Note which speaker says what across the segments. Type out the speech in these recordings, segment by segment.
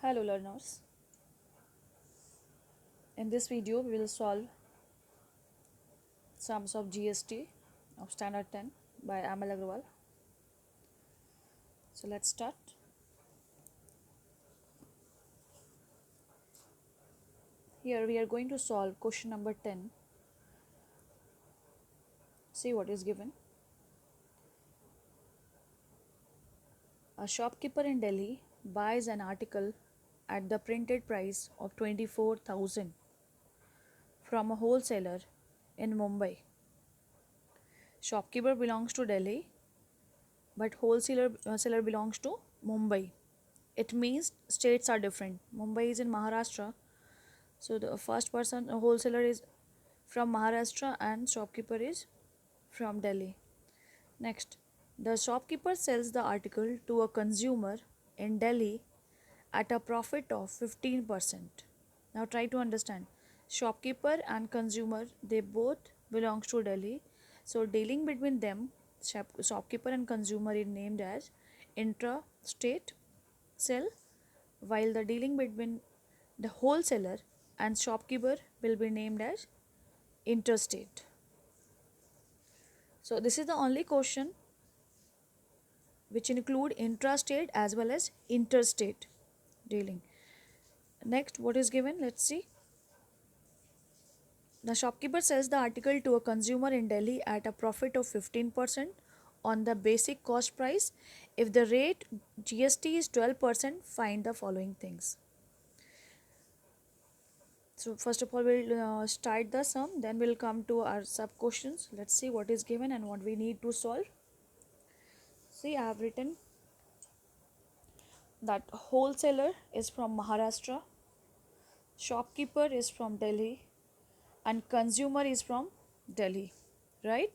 Speaker 1: Hello learners, in this video we will solve sums of GST of standard 10 by Amal Agrawal. So let's start. Here we are going to solve question number 10. See what is given. A shopkeeper in Delhi buys an article at the printed price of 24,000 from a wholesaler in Mumbai. Shopkeeper belongs to Delhi but wholesaler seller belongs to Mumbai. It means states are different. Mumbai is in Maharashtra. So the first person, a wholesaler, is from Maharashtra and shopkeeper is from Delhi. Next, the shopkeeper sells the article to a consumer in Delhi at a profit of 15%. Now try to understand. Shopkeeper and consumer, they both belongs to Delhi. So dealing between them, shopkeeper and consumer is named as intra-state sale, while the dealing between the wholesaler and shopkeeper will be named as interstate. So this is the only question which include intrastate as well as interstate dealing. Next, what is given? Let's see. The shopkeeper sells the article to a consumer in Delhi at a profit of 15% on the basic cost price. If the rate GST is 12%, find the following things. So first of all, we'll start the sum, then we'll come to our sub questions. Let's see what is given and what we need to solve. See, I have written that wholesaler is from Maharashtra, shopkeeper is from Delhi, and consumer is from Delhi, right?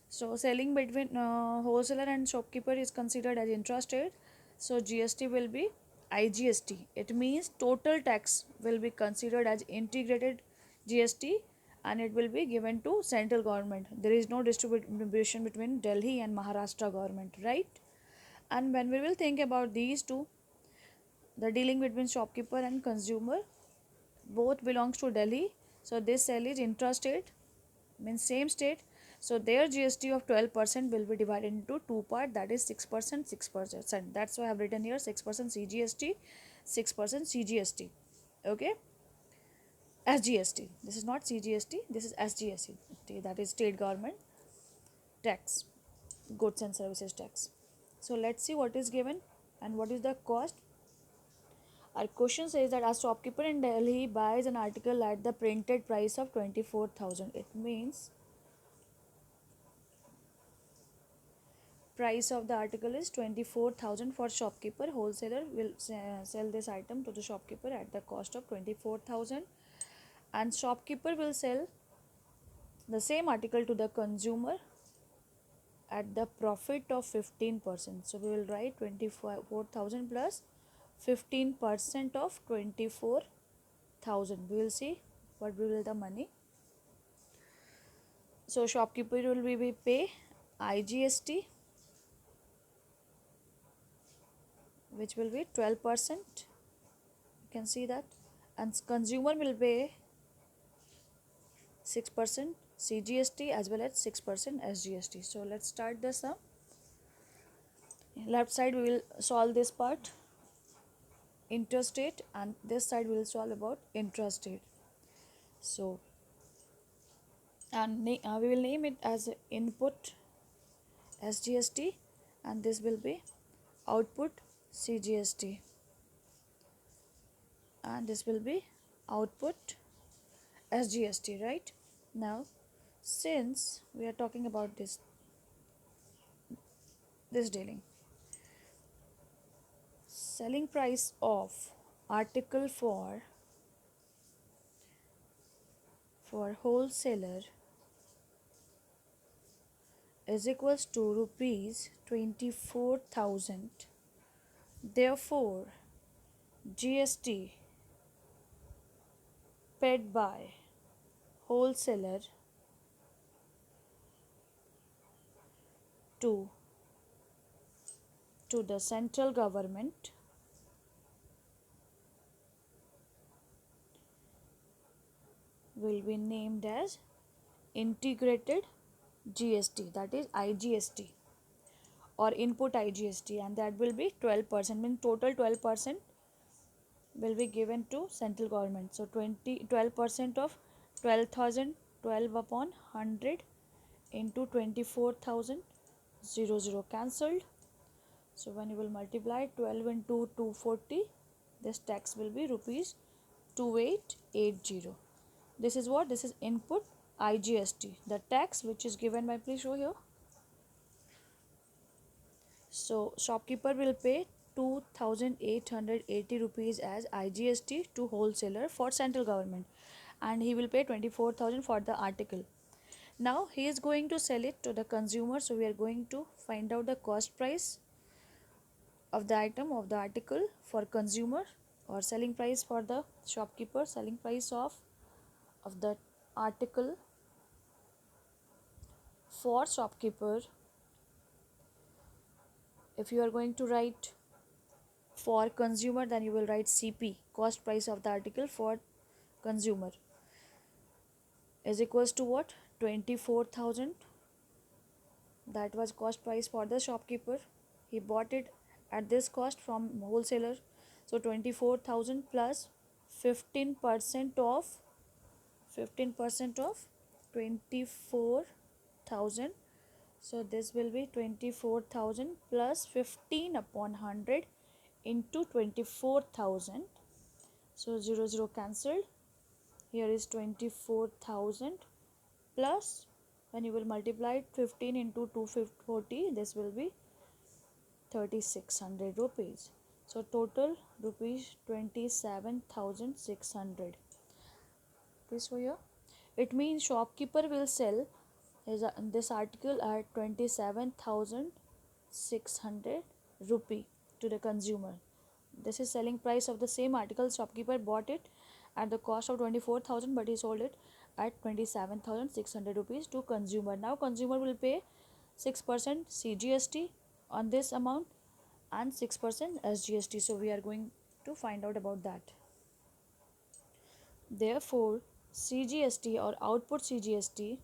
Speaker 1: So selling between wholesaler and shopkeeper is considered as intrastate. So GST will be IGST. It means total tax will be considered as integrated GST and it will be given to central government. There is no distribution between Delhi and Maharashtra government, right? And when we will think about these two, the dealing between shopkeeper and consumer, both belongs to Delhi. So this sale is intrastate, means same state. So their GST of 12% will be divided into two parts, that is 6%, 6%. That's why I have written here 6% CGST, 6% CGST. Okay, SGST. This is not CGST, this is SGST, that is state government tax, goods and services tax. So let's see what is given and what is the cost. Our question says that a shopkeeper in Delhi buys an article at the printed price of 24,000. It means price of the article is 24,000 for shopkeeper. Wholesaler will sell this item to the shopkeeper at the cost of 24,000 and shopkeeper will sell the same article to the consumer at the profit of 15%. So we will write 24,000 plus 15% of 24,000. We will see what will be the money. So shopkeeper will be pay IGST, which will be 12%. You can see that, and consumer will pay 6% CGST as well as 6% SGST. So let's start the sum. Left side we will solve this part interstate and this side we will solve about intrastate. So and we will name it as input SGST and this will be output CGST and this will be output SGST, right? Now since we are talking about this dealing, selling price of article for wholesaler is equals to rupees 24,000. Therefore GST paid by wholesaler to the central government will be named as integrated GST, that is IGST, or input IGST, and that will be 12%, means total 12% will be given to central government. So 12% of 12,000, 12 upon 100 into 24,000, 0 cancelled. So when you will multiply 12 into 240, this tax will be rupees 2880. This is what? This is input IGST, the tax which is given by, please show here. So shopkeeper will pay 2,880 rupees as IGST to wholesaler for central government, and he will pay 24,000 for the article. Now he is going to sell it to the consumer, so we are going to find out the cost price of the item, of the article for consumer, or selling price for the shopkeeper, selling price of the article for shopkeeper. If you are going to write for consumer, then you will write CP, cost price of the article for consumer, is equals to what? 24,000. That was cost price for the shopkeeper. He bought it at this cost from wholesaler. So 24,000 plus 15% of 24,000. So this will be 24,000 plus 15 upon 100 into 24,000. So 0 cancelled. Here is 24,000 plus, when you will multiply 15 into 240, this will be 3,600 rupees. So total rupees 27,600. Please show here. It means shopkeeper will sell this article at 27,600 rupee to the consumer. This is selling price of the same article. Shopkeeper bought it at the cost of 24,000, but he sold it at 27,600 rupees to consumer. Now consumer will pay 6% CGST on this amount and 6% SGST. So we are going to find out about that. Therefore, CGST or output CGST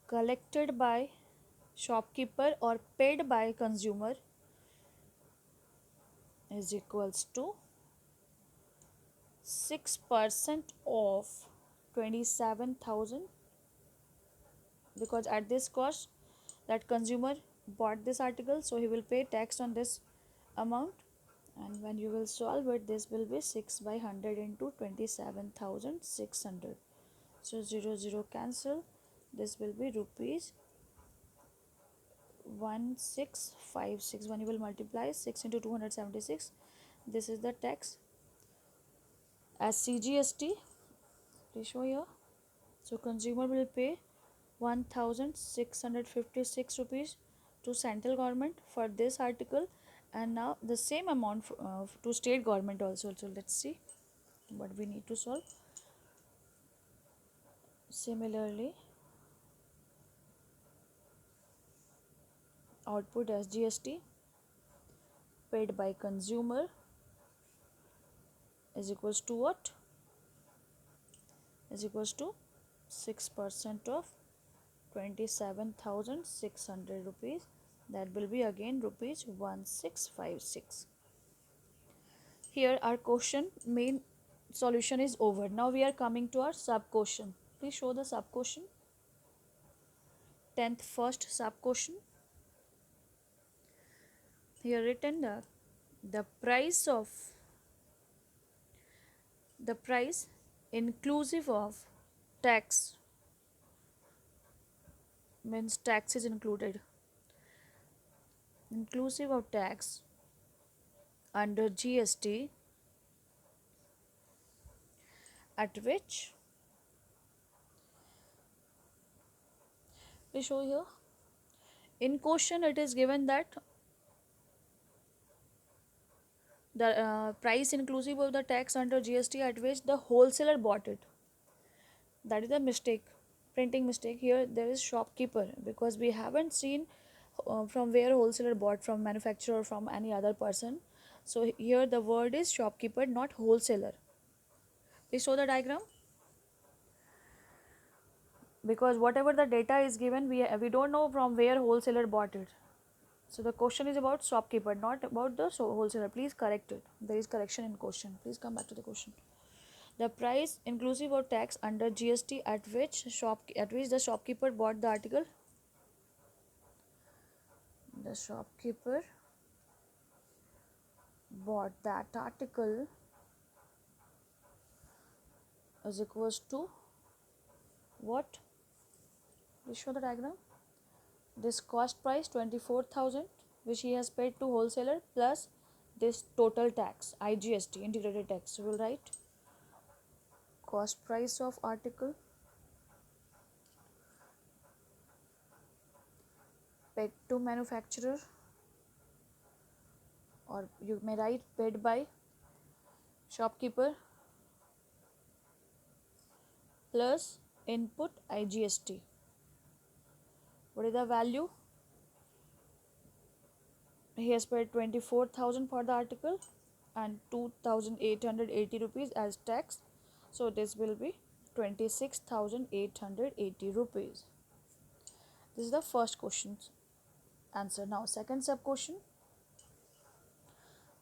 Speaker 1: collected by shopkeeper or paid by consumer is equals to 6% of 27,000, because at this cost that consumer bought this article, so he will pay tax on this amount, and when you will solve it, this will be 6 by 100 into 27,600. So 0 cancel. This will be rupees 1656. When you will multiply 6 into 276, this is the tax as CGST. Please show here. So consumer will pay 1,656 rupees to central government for this article, and now the same amount to state government also. So let's see what we need to solve. Similarly, output SGST paid by consumer is equals to what? Is equals to 6% of 27,600 rupees. That will be again rupees 1656. Here our question main solution is over. Now we are coming to our sub question. Please show the sub question. 10th first sub question. Here written the price inclusive of tax, means tax is included, inclusive of tax under GST, at which, we show here in question it is given that the price inclusive of the tax under GST at which the wholesaler bought it. That is a mistake, printing mistake. Here there is shopkeeper, because we haven't seen from where wholesaler bought, from manufacturer or from any other person. So here the word is shopkeeper, not wholesaler. Please show the diagram. Because whatever the data is given, we don't know from where wholesaler bought it. So the question is about shopkeeper, not about the wholesaler. Please correct it. There is correction in question. Please come back to the question. The price inclusive of tax under GST at which the shopkeeper bought the article. The shopkeeper bought that article is equals to what? Please show the diagram. This cost price 24,000 which he has paid to wholesaler plus this total tax IGST integrated tax. So we'll write cost price of article paid to manufacturer, or you may write paid by shopkeeper plus input IGST. What is the value? He has paid 24,000 for the article and 2,880 rupees as tax. So this will be 26,880 rupees. This is the first question's answer. Now second sub question.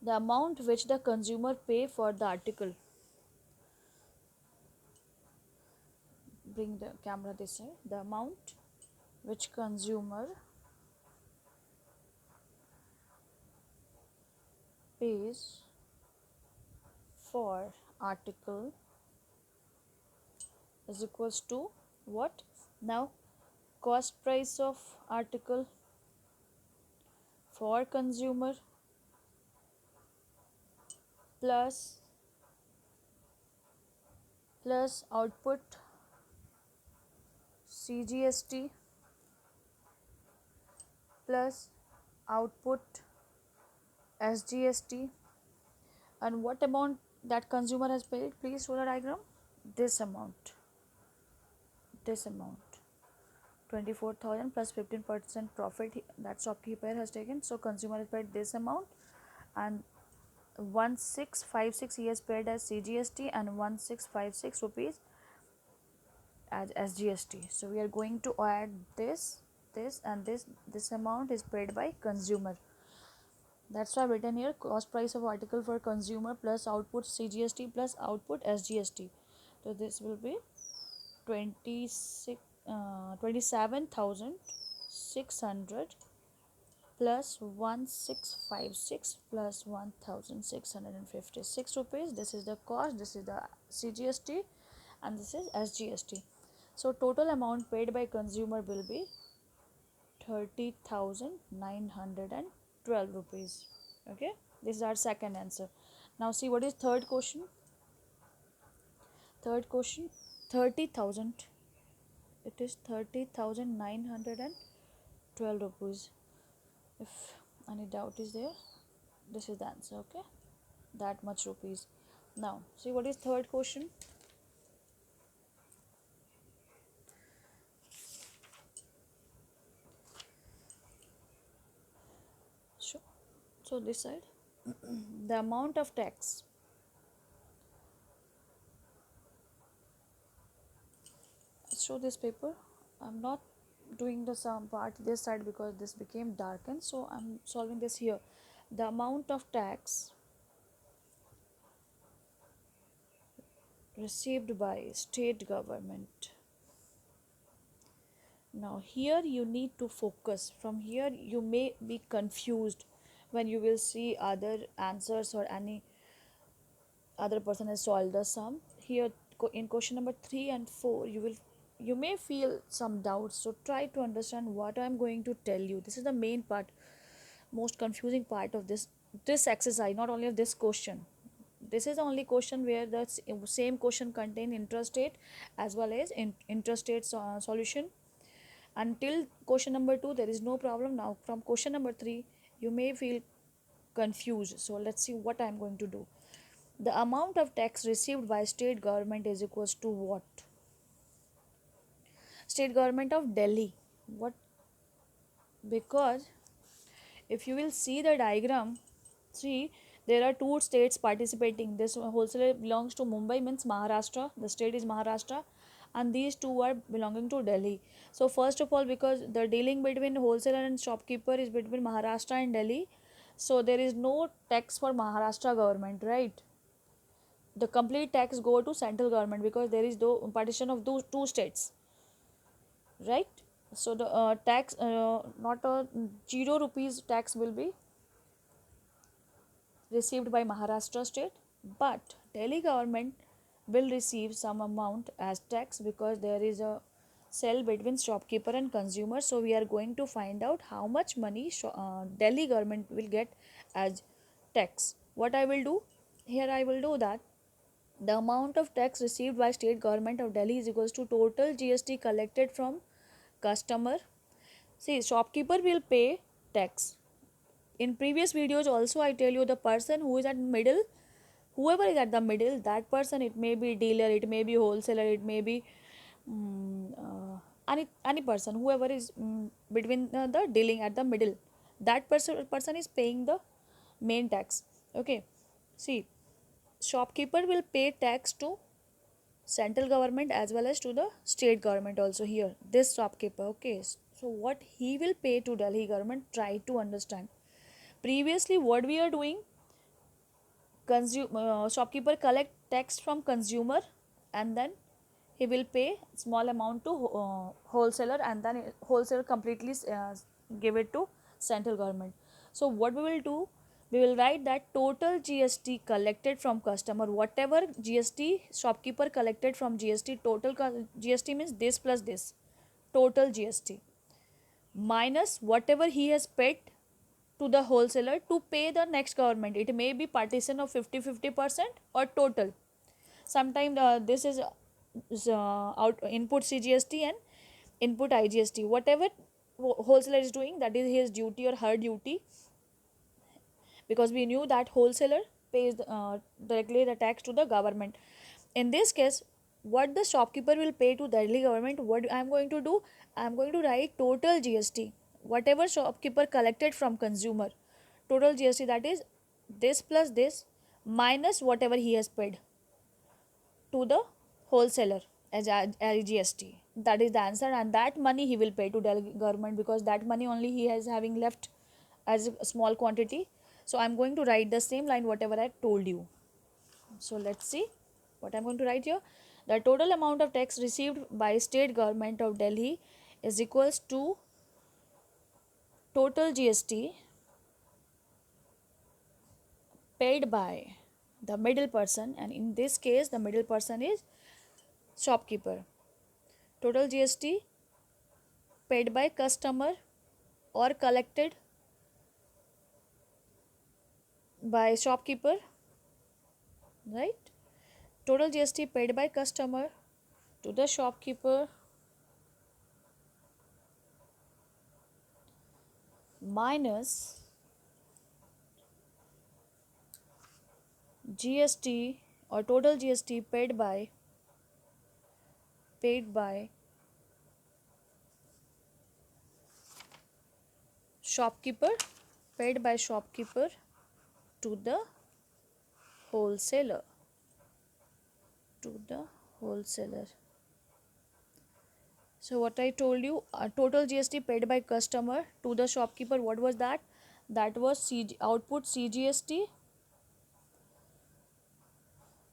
Speaker 1: The amount which the consumer pay for the article. Bring the camera this side. The amount which consumer pays for article is equals to what? Now cost price of article for consumer plus output CGST plus output SGST, and what amount that consumer has paid. Please show the diagram. This amount 24,000 plus 15% profit that shopkeeper has taken. So consumer has paid this amount, and 1656 he has paid as CGST and 1656 rupees as SGST. So we are going to add this and this amount is paid by consumer. That's why I've written here cost price of article for consumer plus output CGST plus output SGST. So this will be 27,600 plus 1656 plus 1,656 rupees. This is the cost, this is the CGST, and this is SGST. So total amount paid by consumer will be 30,912 rupees. Okay, this is our second answer. Now see what is third question. Third question, 30,000. It is 30,912 rupees. If any doubt is there, this is the answer. Okay, that much rupees. Now see what is third question. So this side, the amount of tax show this paper. I'm not doing the sum part this side because this became darkened, so I'm solving this here. The amount of tax received by state government. Now here you need to focus. From here you may be confused when you will see other answers or any other person has solved the sum. Here in question number 3 and 4 you may feel some doubts, so try to understand what I am going to tell you. This is the main part, most confusing part of this exercise, not only of this question. This is the only question where the same question contain intrastate as well as intrastate solution. Until question number 2 there is no problem. Now from question number 3 you may feel confused, so let's see what I am going to do. The amount of tax received by state government is equals to what? State government of Delhi. What Because if you will see the diagram, see, there are two states participating. This wholesaler belongs to Mumbai, means Maharashtra. The state is Maharashtra, and these two are belonging to Delhi. So first of all, because the dealing between wholesaler and shopkeeper is between Maharashtra and Delhi, so there is no tax for Maharashtra government, right? The complete tax go to central government because there is no partition of those two states, right? So the tax, not a 0 rupees tax will be received by Maharashtra state, but Delhi government will receive some amount as tax because there is a sell between shopkeeper and consumer. So we are going to find out how much money Delhi government will get as tax. What I will do here, I will do that the amount of tax received by state government of Delhi is equals to total GST collected from customer. See, shopkeeper will pay tax. In previous videos also I tell you the person who is at middle, whoever is at the middle, that person, it may be dealer, it may be wholesaler, it may be any person, whoever is between the dealing at the middle, that person is paying the main tax. Okay, see, shopkeeper will pay tax to central government as well as to the state government also here, this shopkeeper. Okay, so what he will pay to Delhi government, try to understand. Previously what we are doing, shopkeeper collect tax from consumer, and then he will pay small amount to wholesaler, and then wholesaler completely give it to central government. So what we will do, we will write that total GST collected from customer, whatever GST shopkeeper collected from GST, total GST means this plus this, total GST minus whatever he has paid to the wholesaler to pay the next government. It may be partition of 50-50% or total. Sometimes this is out input CGST and input IGST. Whatever wholesaler is doing, that is his duty or her duty, because we knew that wholesaler pays directly the tax to the government. In this case, what the shopkeeper will pay to the Delhi government, what I am going to do, I am going to write total GST, whatever shopkeeper collected from consumer, total GST, that is this plus this minus whatever he has paid to the wholesaler as GST. That is the answer, and that money he will pay to Delhi government because that money only he has having left as a small quantity. So I'm going to write the same line whatever I told you. So let's see what I'm going to write here. The total amount of tax received by state government of Delhi is equals to total GST paid by the middle person, and in this case the middle person is shopkeeper. Total GST paid by customer or collected by shopkeeper, right? Total GST paid by customer to the shopkeeper minus GST or total GST paid by shopkeeper, to the wholesaler, to the wholesaler. So what I told you, total GST paid by customer to the shopkeeper, what was that? That was output CGST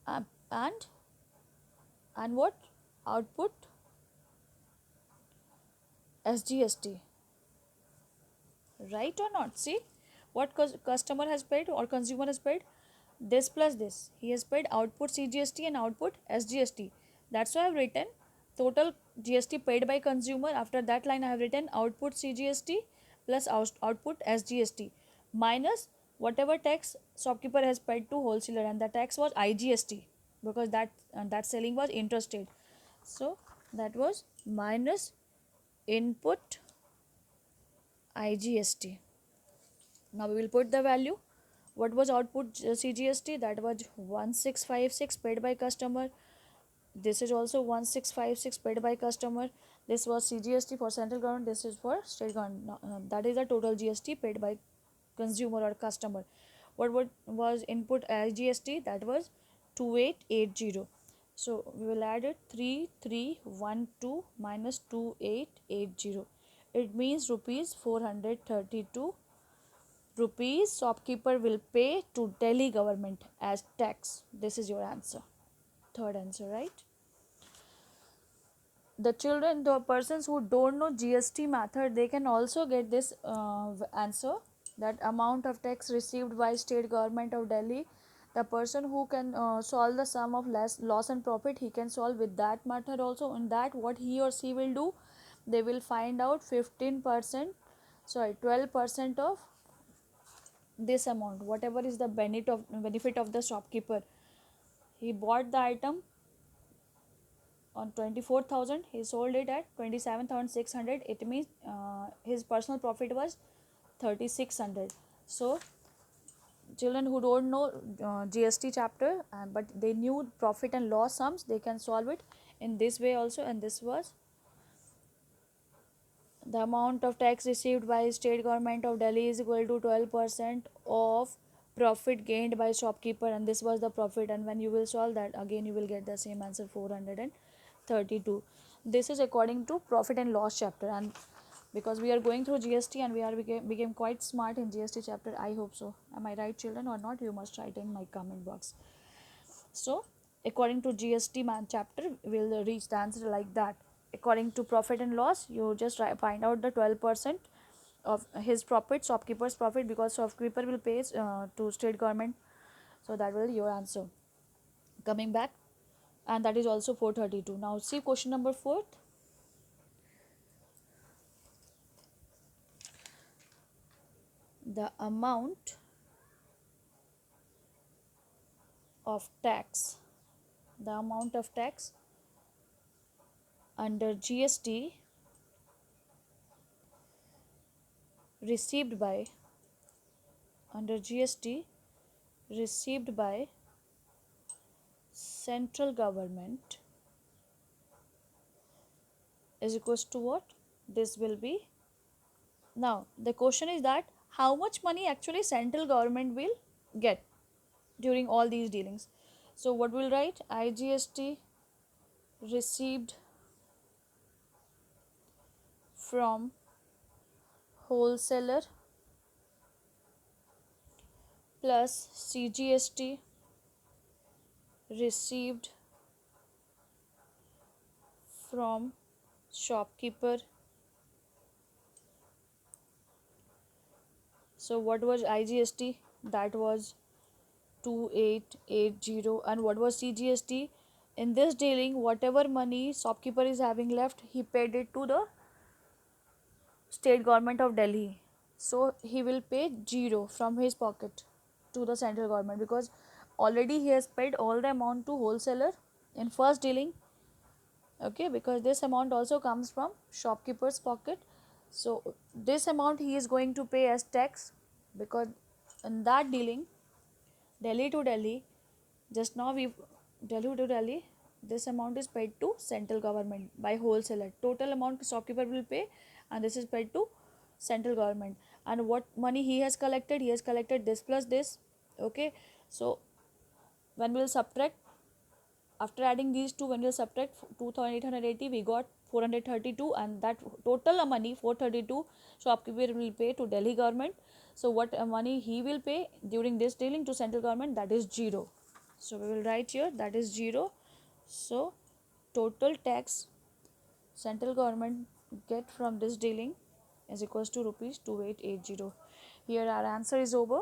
Speaker 1: and what? Output SGST, right or not? See what customer has paid or consumer has paid, this plus this, he has paid output CGST and output SGST. That's why I have written total GST paid by consumer. After that line I have written output CGST plus output SGST minus whatever tax shopkeeper has paid to wholesaler, and the tax was IGST because that selling was interstate. So that was minus input IGST. Now we will put the value. What was output CGST? That was 1656 paid by customer. This is also 1656 paid by customer. This was CGST for central government, this is for state government. That is the total GST paid by consumer or customer. What was input as GST? That was 2880. So we will add it 3312 minus 2880. It means rupees 432 rupees shopkeeper will pay to Delhi government as tax. This is your answer. Third answer, right? The children, the persons who don't know GST method, they can also get this answer, that amount of tax received by state government of Delhi. The person who can solve the sum of loss and profit, he can solve with that method also. In that, what he or she will do, they will find out 15%, sorry 12% of this amount, whatever is the benefit of the shopkeeper. He bought the item on 24,000, he sold it at 27,600. It means his personal profit was 3,600. So children who don't know GST chapter, but they knew profit and loss sums, they can solve it in this way also. And this was the amount of tax received by state government of Delhi is equal to 12% of profit gained by shopkeeper, and this was the profit. And when you will solve that, again you will get the same answer, 432. This is according to profit and loss chapter. And because we are going through GST and we are became quite smart in GST chapter, I hope so. Am I right, children, or not? You must write in my comment box. So according to GST chapter, we'll reach the answer like that. According to profit and loss, you just find out the 12% of his profit, shopkeeper's profit, because shopkeeper will pay to state government. So that will be your answer. Coming back, and that is also 432. Now see question number 4. The amount of tax, the amount of tax under GST received by, under GST received by central government is equals to what? This will be, now the question is that how much money actually central government will get during all these dealings. So what we'll write, IGST received from wholesaler plus CGST received from shopkeeper. So what was IGST? That was 2880. And what was CGST? In this dealing, whatever money shopkeeper is having left, he paid it to the state government of Delhi. So he will pay 0 from his pocket to the central government, because already he has paid all the amount to wholesaler in first dealing. Okay, because this amount also comes from shopkeeper's pocket. So this amount he is going to pay as tax, because in that dealing, Delhi to Delhi, just now we, Delhi to Delhi, this amount is paid to central government by wholesaler. Total amount shopkeeper will pay, and this is paid to central government. And what money he has collected this plus this. Okay, so when we will subtract, after adding these two, when we will subtract 2880, we got 432, and that total money 432 shopkeeper will pay to Delhi government. So what money he will pay during this dealing to central government, that is 0. So we will write here, that is 0. So total tax central government get from this dealing is equals to rupees 2880. Here our answer is over.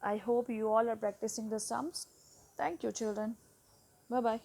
Speaker 1: I hope you all are practicing the sums. Thank you, children. Bye bye.